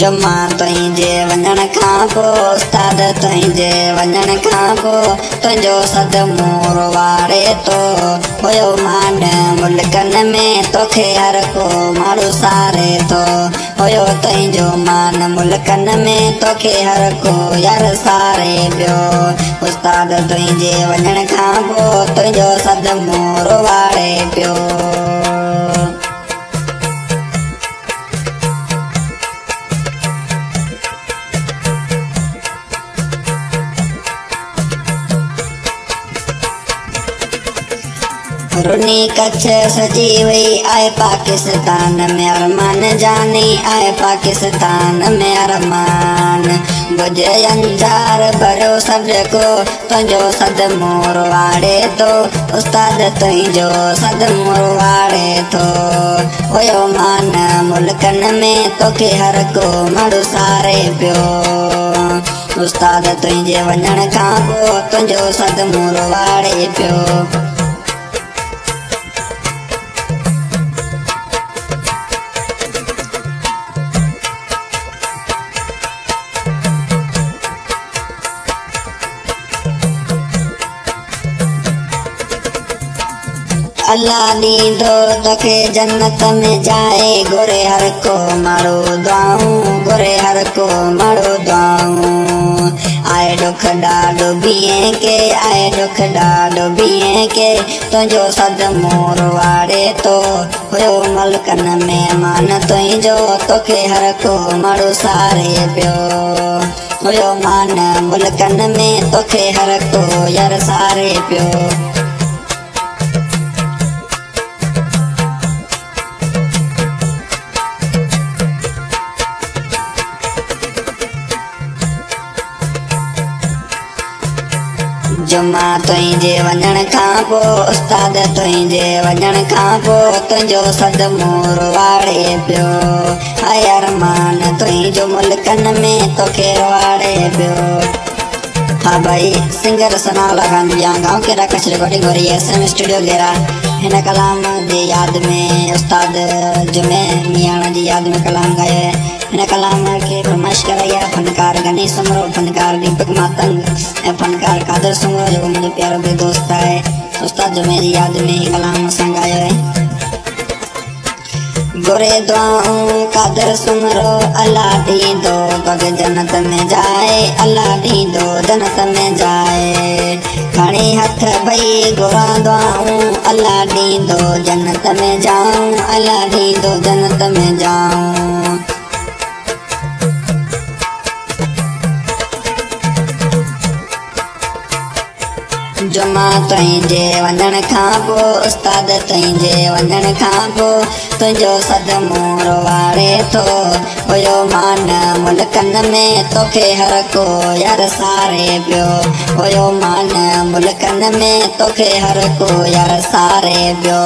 जुमा तुंहिंजे वञण खां पोइ उस्ताद तुंहिंजे वञण खां पोइ तुंहिंजो सदमो वारे थो हुयो मान मुल्कनि में तोखे हर को माण्हू सारे थो हुयो तुंहिंजो मान मुल्कनि में तोखे हर को यार सारे पियो उस्ताद तुंहिंजे वञण खां पोइ तुंहिंजो सदमो वारे पियो रुनी कच्छ सजी हुई आए पाकिस्तान में अरमान जानी आए पाकिस्तान में अरमान बुझ अंजार भरो सदको तुंहिंजो सदमो वाड़े थो उस्ताद तुंहिंजो सदमो वाड़े थो हुयो मान मुल्कनि में तोखे हर को माण्हू सारे पियो उस्ताद तुंहिंजे वञण खां पोइ तुंहिंजो सदमो वाड़े पियो अल्लाह ॾींदो तोखे जन्नत में जाए घुरे हर को माण्हू दुआऊं घुरे हर को माण्हू दुआऊं आए दुख ॾाढो बीहे के आए दुख ॾाढो बीहे के तुंहिंजो सदमो वाड़े थो हुयो मुल्कनि में मान तुंहिंजो तोखे हर को माण्हू सारे पियो हुयो मान मुल्कनि में तोखे हर को यार सारे पियो जुमा तुंहिंजे वञण खां पोइ उस्ताद तुंहिंजे वञण खां पोइ तुंहिंजो सदमो वाड़े पियो हाय अरमान तुंहिंजो मुल्कनि में तोखे वाड़े पियो हाँ भाई सिंगर सनाउल्लाह खान या गाँव के कच्छ रिकॉर्डिंग हो रही है SM स्टूडियो गेरा हिन कलाम जी याद में उस्ताद जुमे मियाणा जी याद में कलाम गायो है हिन कलाम के फरमाइश कराई है फनकार गणेश सुमरो फनकार दीपक मातंग ऐं फनकार कादर सुमरो जो मुंहिंजो प्यारो बि दोस्त है उस्ताद जुमे जी याद में ही कलाम असां गायो है घुरे दुआऊं कादर सुमरो अल्लाह ॾींदो तोखे जन्नत में जाए अल्लाह ॾींदो जन्नत में जाए खणी हथ भई घुरा दुआऊं अल्लाह ॾींदो जन्नत में जाऊं अल्लाह ॾींदो जन्नत में जाऊं जुमा तुंहिंजे वञण खां पोइ उस्ताद तुंहिंजे वञण खां पोइ तुंहिंजो सदमो वाड़े थो हुयो मान मुल्कनि में तोखे हर को यार सारे पियो हुयो मान मुल्कनि में तोखे हर को यार सारे पियो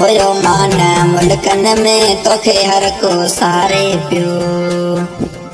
हुयो मान मुल्कनि में तोखे हर को सारे पियो।